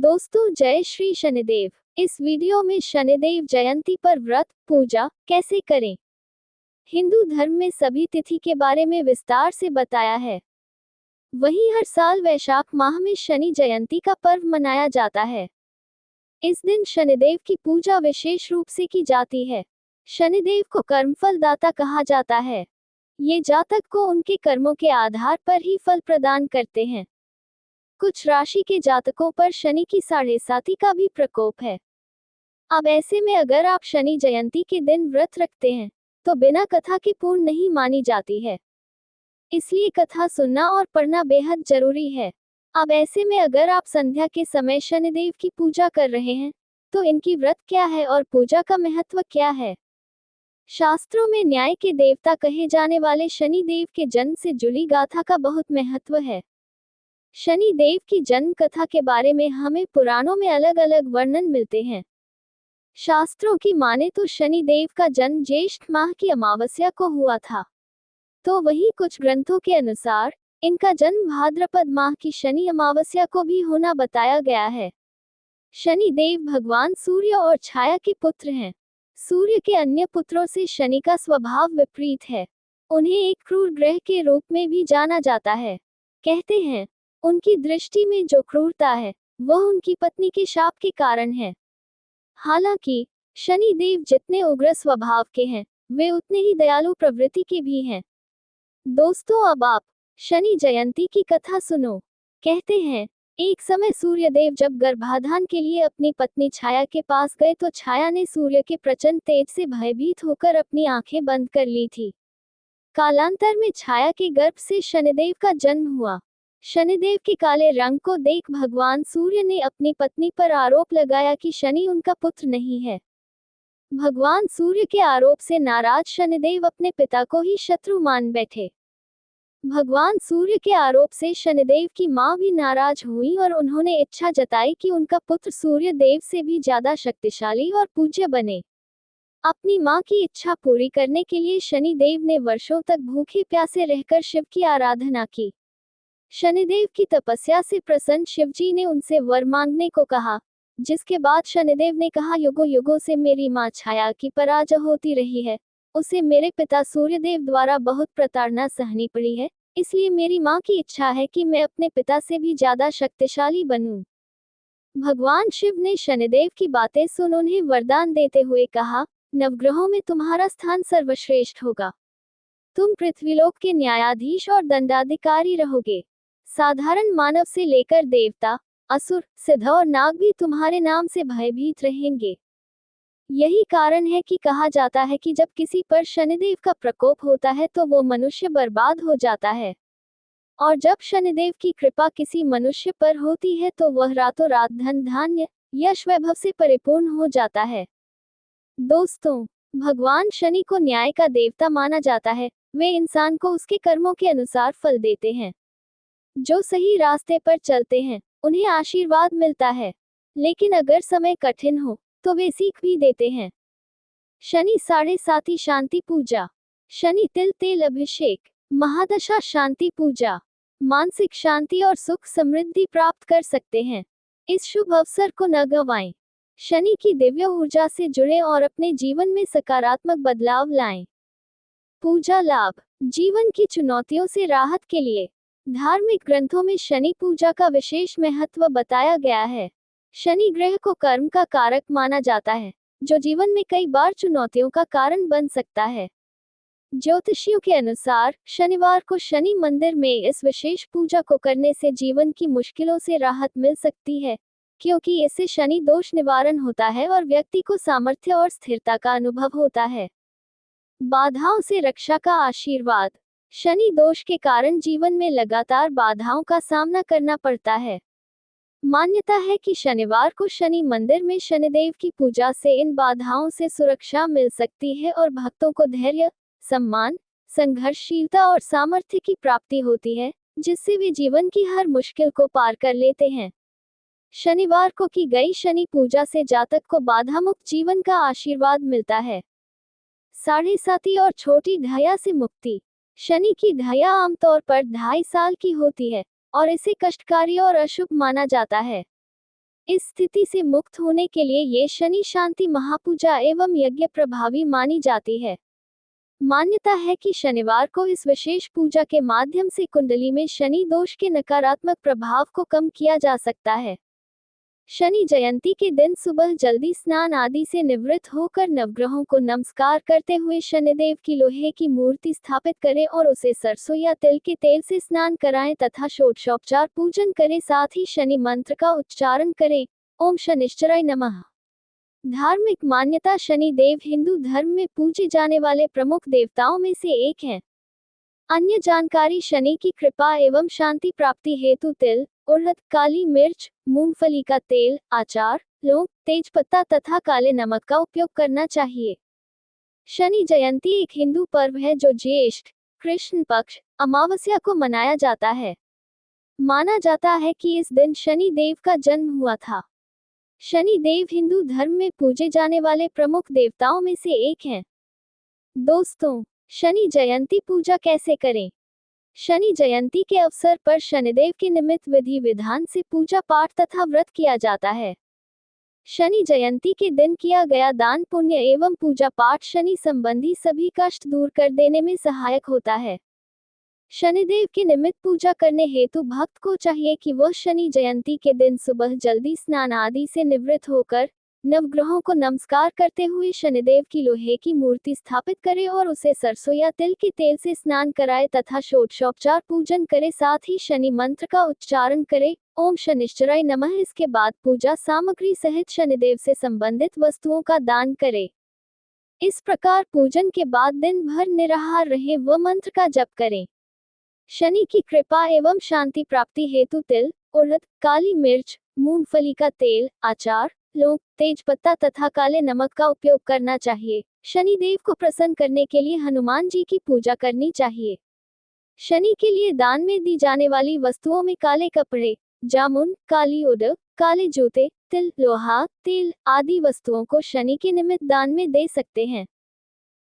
दोस्तों, जय श्री शनिदेव। इस वीडियो में शनिदेव जयंती पर व्रत पूजा कैसे करें, हिंदू धर्म में सभी तिथि के बारे में विस्तार से बताया है। वहीं हर साल वैशाख माह में शनि जयंती का पर्व मनाया जाता है। इस दिन शनिदेव की पूजा विशेष रूप से की जाती है। शनिदेव को कर्मफल दाता कहा जाता है। ये जातक को उनके कर्मों के आधार पर ही फल प्रदान करते हैं। कुछ राशि के जातकों पर शनि की 7.5 का भी प्रकोप है। अब ऐसे में अगर आप शनि जयंती के दिन व्रत रखते हैं तो बिना कथा के पूर्ण नहीं मानी जाती है, इसलिए कथा सुनना और पढ़ना बेहद जरूरी है। अब ऐसे में अगर आप संध्या के समय शनिदेव की पूजा कर रहे हैं तो इनकी व्रत क्या है और पूजा का महत्व क्या है। शास्त्रों में न्याय के देवता कहे जाने वाले शनि देव के जन्म से जुड़ी गाथा का बहुत महत्व है। शनि देव की जन्म कथा के बारे में हमें पुराणों में अलग अलग वर्णन मिलते हैं। शास्त्रों की माने तो शनि देव का जन्म ज्येष्ठ माह की अमावस्या को हुआ था, तो वहीं कुछ ग्रंथों के अनुसार इनका जन्म भाद्रपद माह की शनि अमावस्या को भी होना बताया गया है। शनि देव भगवान सूर्य और छाया के पुत्र हैं। सूर्य के अन्य पुत्रों से शनि का स्वभाव विपरीत है। उन्हें एक क्रूर ग्रह के रूप में भी जाना जाता है। कहते हैं उनकी दृष्टि में जो क्रूरता है वह उनकी पत्नी के शाप के कारण है। हालांकि शनि देव जितने उग्र स्वभाव के हैं वे उतने ही दयालु प्रवृत्ति के भी हैं। दोस्तों, अब आप शनि जयंती की कथा सुनो। कहते हैं एक समय सूर्यदेव जब गर्भाधान के लिए अपनी पत्नी छाया के पास गए तो छाया ने सूर्य के प्रचंड तेज से भयभीत होकर अपनी आंखें बंद कर ली थी। कालांतर में छाया के गर्भ से शनिदेव का जन्म हुआ। शनिदेव के काले रंग को देख भगवान सूर्य ने अपनी पत्नी पर आरोप लगाया कि शनि उनका पुत्र नहीं है। भगवान सूर्य के आरोप से नाराज शनिदेव अपने पिता को ही शत्रु मान बैठे। भगवान सूर्य के आरोप से शनिदेव की मां भी नाराज हुई और उन्होंने इच्छा जताई कि उनका पुत्र सूर्य देव से भी ज्यादा शक्तिशाली और पूज्य बने। अपनी मां की इच्छा पूरी करने के लिए शनिदेव ने वर्षों तक भूखे प्यासे रहकर शिव की आराधना की। शनिदेव की तपस्या से प्रसन्न शिवजी ने उनसे वर मांगने को कहा, जिसके बाद शनिदेव ने कहा, युगों युगों से मेरी मां छाया की पराजय होती रही है। उसे मेरे पिता सूर्यदेव द्वारा बहुत प्रताड़ना सहनी पड़ी है, इसलिए मेरी मां की इच्छा है कि मैं अपने पिता से भी ज्यादा शक्तिशाली बनूं। भगवान शिव ने शनिदेव की बातें सुन उन्हें वरदान देते हुए कहा, नवग्रहों में तुम्हारा स्थान सर्वश्रेष्ठ होगा। तुम पृथ्वीलोक के न्यायाधीश और दंडाधिकारी रहोगे। साधारण मानव से लेकर देवता, असुर, सिद्ध और नाग भी तुम्हारे नाम से भयभीत रहेंगे। यही कारण है कि कहा जाता है कि जब किसी पर शनिदेव का प्रकोप होता है तो वो मनुष्य बर्बाद हो जाता है, और जब शनिदेव की कृपा किसी मनुष्य पर होती है तो वह रातों रात धन धान्य यश वैभव से परिपूर्ण हो जाता है। दोस्तों, भगवान शनि को न्याय का देवता माना जाता है। वे इंसान को उसके कर्मों के अनुसार फल देते हैं। जो सही रास्ते पर चलते हैं उन्हें आशीर्वाद मिलता है, लेकिन अगर समय कठिन हो तो वे सीख भी देते हैं। शनि 7.5 शांति पूजा। शनि तिल तेल अभिषेक। महादशा शांति पूजा। मानसिक शांति और सुख समृद्धि प्राप्त कर सकते हैं। इस शुभ अवसर को न गंवाएं। शनि की दिव्य ऊर्जा से जुड़ें और अपने जीवन में सकारात्मक बदलाव लाएं। पूजा लाभ। जीवन की चुनौतियों से राहत के लिए धार्मिक ग्रंथों में शनि पूजा का विशेष महत्व बताया गया है। शनि ग्रह को कर्म का कारक माना जाता है, जो जीवन में कई बार चुनौतियों का कारण बन सकता है। ज्योतिषियों के अनुसार शनिवार को शनि मंदिर में इस विशेष पूजा को करने से जीवन की मुश्किलों से राहत मिल सकती है, क्योंकि इससे शनि दोष निवारण होता है और व्यक्ति को सामर्थ्य और स्थिरता का अनुभव होता है। बाधाओं से रक्षा का आशीर्वाद। शनि दोष के कारण जीवन में लगातार बाधाओं का सामना करना पड़ता है। मान्यता है कि शनिवार को शनि मंदिर में शनिदेव की पूजा से इन बाधाओं से सुरक्षा मिल सकती है और भक्तों को धैर्य, सम्मान, संघर्षशीलता और सामर्थ्य की प्राप्ति होती है, जिससे वे जीवन की हर मुश्किल को पार कर लेते हैं। शनिवार को की गई शनि पूजा से जातक को बाधा मुक्त जीवन का आशीर्वाद मिलता है। 7.5 और छोटी ढाया से मुक्ति। शनि की ढाया आमतौर पर 2.5 साल की होती है और इसे कष्टकारी और अशुभ माना जाता है। इस स्थिति से मुक्त होने के लिए ये शनि शांति महापूजा एवं यज्ञ प्रभावी मानी जाती है। मान्यता है कि शनिवार को इस विशेष पूजा के माध्यम से कुंडली में शनि दोष के नकारात्मक प्रभाव को कम किया जा सकता है। शनि जयंती के दिन सुबह जल्दी स्नान आदि से निवृत्त होकर नवग्रहों को नमस्कार करते हुए शनिदेव की लोहे की मूर्ति स्थापित करें और उसे सरसों या तिल के तेल से स्नान कराएं तथा षोडशोपचार पूजन करें। साथ ही शनि मंत्र का उच्चारण करें, ओम शनिश्चराय नमः। धार्मिक मान्यता शनि देव हिंदू धर्म में पूजे जाने वाले प्रमुख देवताओं में से एक हैं। अन्य जानकारी शनि की कृपा एवं शांति प्राप्ति हेतु तिल, उड़द, काली मिर्च, मूंगफली का तेल, आचार, लौंग, तेजपत्ता तथा काले नमक का उपयोग करना चाहिए। शनि जयंती एक हिंदू पर्व है जो ज्येष्ठ कृष्ण पक्ष अमावस्या को मनाया जाता है। माना जाता है कि इस दिन शनि देव का जन्म हुआ था। शनि देव हिंदू धर्म में पूजे जाने वाले प्रमुख देवताओं में से एक हैं। दोस्तों, शनि जयंती पूजा कैसे करें? शनि जयंती के अवसर पर शनिदेव के निमित्त विधि विधान से पूजा पाठ तथा व्रत किया जाता है। शनि जयंती के दिन किया गया दान पुण्य एवं पूजा पाठ शनि संबंधी सभी कष्ट दूर कर देने में सहायक होता है। शनिदेव के निमित्त पूजा करने हेतु भक्त को चाहिए कि वह शनि जयंती के दिन सुबह जल्दी स्नान आदि से निवृत्त होकर नवग्रहों को नमस्कार करते हुए शनिदेव की लोहे की मूर्ति स्थापित करे और उसे सरसों या तिल के तेल से स्नान कराए तथा षोडशोपचार पूजन करे। साथ ही शनि मंत्र का उच्चारण करे, ओम शनिश्चराय नमः। इसके बाद पूजा सामग्री सहित शनिदेव से संबंधित वस्तुओं का दान करे। इस प्रकार पूजन के बाद दिन भर निराहार रहे व मंत्र का जप करें। शनि की कृपा एवं शांति प्राप्ति हेतु तिल, उड़द, काली मिर्च, मूंगफली का तेल, आचार, लौंग, तेजपत्ता तथा काले नमक का उपयोग करना चाहिए। शनि देव को प्रसन्न करने के लिए हनुमान जी की पूजा करनी चाहिए। शनि के लिए दान में दी जाने वाली वस्तुओं में काले कपड़े, जामुन, काली उड़, काले जूते, तिल, लोहा, तेल आदि वस्तुओं को शनि के निमित्त दान में दे सकते हैं।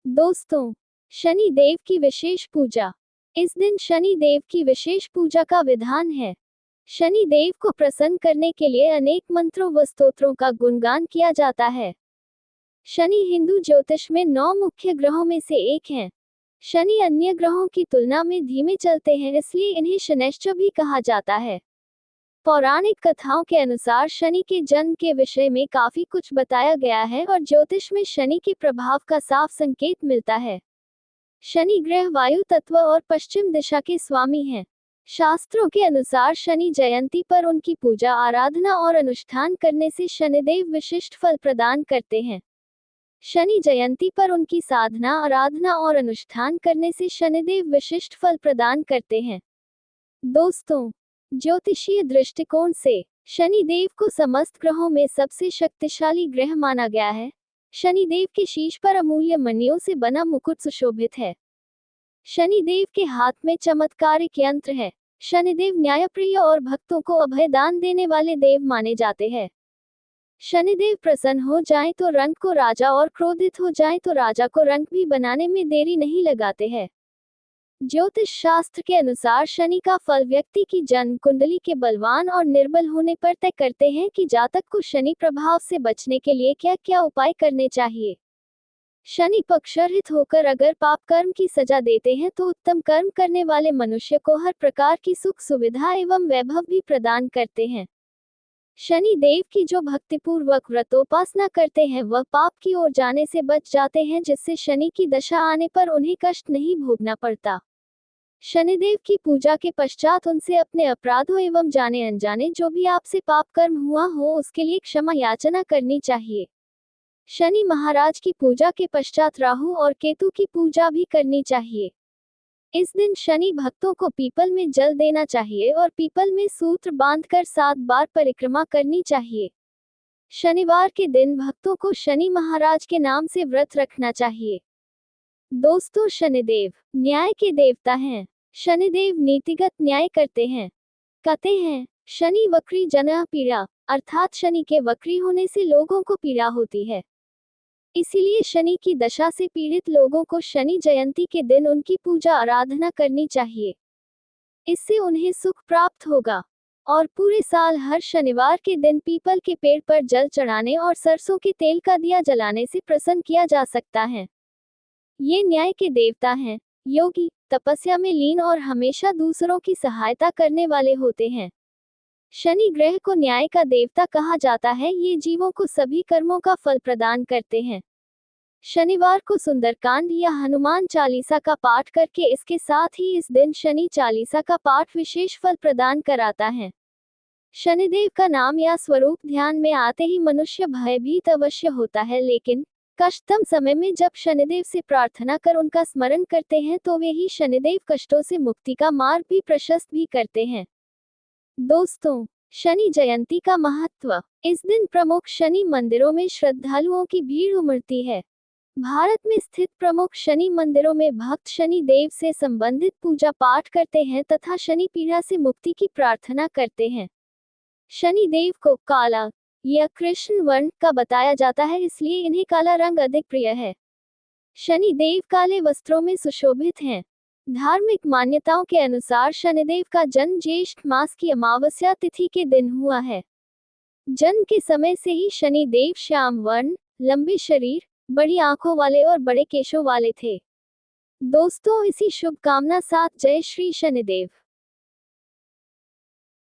दोस्तों, शनि देव की विशेष पूजा। इस दिन शनि देव की विशेष पूजा का विधान है। शनि देव को प्रसन्न करने के लिए अनेक मंत्रों व स्तोत्रों का गुणगान किया जाता है। शनि हिंदू ज्योतिष में 9 मुख्य ग्रहों में से एक हैं। शनि अन्य ग्रहों की तुलना में धीमे चलते हैं, इसलिए इन्हें शनैश्चर भी कहा जाता है। पौराणिक कथाओं के अनुसार शनि के जन्म के विषय में काफी कुछ बताया गया है और ज्योतिष में शनि के प्रभाव का साफ संकेत मिलता है। शनि ग्रह वायु तत्व और पश्चिम दिशा के स्वामी हैं। शास्त्रों के अनुसार शनि जयंती पर उनकी पूजा आराधना और अनुष्ठान करने से शनिदेव विशिष्ट फल प्रदान करते हैं। शनि जयंती पर उनकी साधना, आराधना और अनुष्ठान करने से शनिदेव विशिष्ट फल प्रदान करते हैं। दोस्तों, ज्योतिषीय दृष्टिकोण से शनिदेव को समस्त ग्रहों में सबसे शक्तिशाली ग्रह माना गया है। शनिदेव के शीश पर अमूल्य मणियों से बना मुकुट सुशोभित है। शनिदेव के हाथ में चमत्कारिक यंत्र है। शनिदेव न्यायप्रिय और भक्तों को अभय दान देने वाले देव माने जाते हैं। शनिदेव प्रसन्न हो जाएं तो रंक को राजा और क्रोधित हो जाएं तो राजा को रंक भी बनाने में देरी नहीं लगाते हैं। ज्योतिष शास्त्र के अनुसार शनि का फल व्यक्ति की जन्म कुंडली के बलवान और निर्बल होने पर तय करते हैं कि जातक को शनि प्रभाव से बचने के लिए क्या क्या उपाय करने चाहिए। शनि पक्षरहित होकर अगर पाप कर्म की सजा देते हैं तो उत्तम कर्म करने वाले मनुष्य को हर प्रकार की सुख सुविधा एवं वैभव भी प्रदान करते हैं। शनि देव की जो भक्तिपूर्वक व्रतोपासना करते हैं वह पाप की ओर जाने से बच जाते हैं, जिससे शनि की दशा आने पर उन्हें कष्ट नहीं भोगना पड़ता। शनिदेव की पूजा के पश्चात उनसे अपने अपराधों एवं जाने अनजाने जो भी आपसे पाप कर्म हुआ हो उसके लिए क्षमा याचना करनी चाहिए। शनि महाराज की पूजा के पश्चात राहु और केतु की पूजा भी करनी चाहिए। इस दिन शनि भक्तों को पीपल में जल देना चाहिए और पीपल में सूत्र बांधकर 7 बार परिक्रमा करनी चाहिए। शनिवार के दिन भक्तों को शनि महाराज के नाम से व्रत रखना चाहिए। दोस्तों, शनिदेव न्याय के देवता हैं। शनिदेव नीतिगत न्याय करते हैं। कहते हैं, शनि वक्री जनः पीड़ा, अर्थात शनि के वक्री होने से लोगों को पीड़ा होती है। इसीलिए शनि की दशा से पीड़ित लोगों को शनि जयंती के दिन उनकी पूजा आराधना करनी चाहिए। इससे उन्हें सुख प्राप्त होगा। और पूरे साल हर शनिवार के दिन पीपल के पेड़ पर जल चढ़ाने और सरसों के तेल का दिया जलाने से प्रसन्न किया जा सकता है। ये न्याय के देवता हैं, योगी, तपस्या में लीन और हमेशा दूसरों की सहायता करने वाले होते हैं। शनि ग्रह को न्याय का देवता कहा जाता है। ये जीवों को सभी कर्मों का फल प्रदान करते हैं। शनिवार को सुंदरकांड या हनुमान चालीसा का पाठ करके, इसके साथ ही इस दिन शनि चालीसा का पाठ विशेष फल प्रदान कराता है। शनिदेव का नाम या स्वरूप ध्यान में आते ही मनुष्य भयभीत अवश्य होता है, लेकिन कष्टतम समय में जब शनिदेव से प्रार्थना कर उनका स्मरण करते हैं तो वे ही शनिदेव कष्टों से मुक्ति का मार्ग भी प्रशस्त भी करते हैं। दोस्तों, शनि जयंती का महत्व। इस दिन प्रमुख शनि मंदिरों में श्रद्धालुओं की भीड़ उमड़ती है। भारत में स्थित प्रमुख शनि मंदिरों में भक्त शनि देव से संबंधित पूजा पाठ करते हैं तथा शनि पीड़ा से मुक्ति की प्रार्थना करते हैं। शनि देव को काला या कृष्ण वर्ण का बताया जाता है, इसलिए इन्हें काला रंग अधिक प्रिय है। शनि देव काले वस्त्रों में सुशोभित हैं। धार्मिक मान्यताओं के अनुसार शनिदेव का जन्म ज्येष्ठ मास की अमावस्या तिथि के दिन हुआ है। जन्म के समय से ही शनि देव श्याम वर्ण, लंबे शरीर, बड़ी आंखों वाले और बड़े केशों वाले थे। दोस्तों, इसी शुभकामना साथ जय श्री शनिदेव।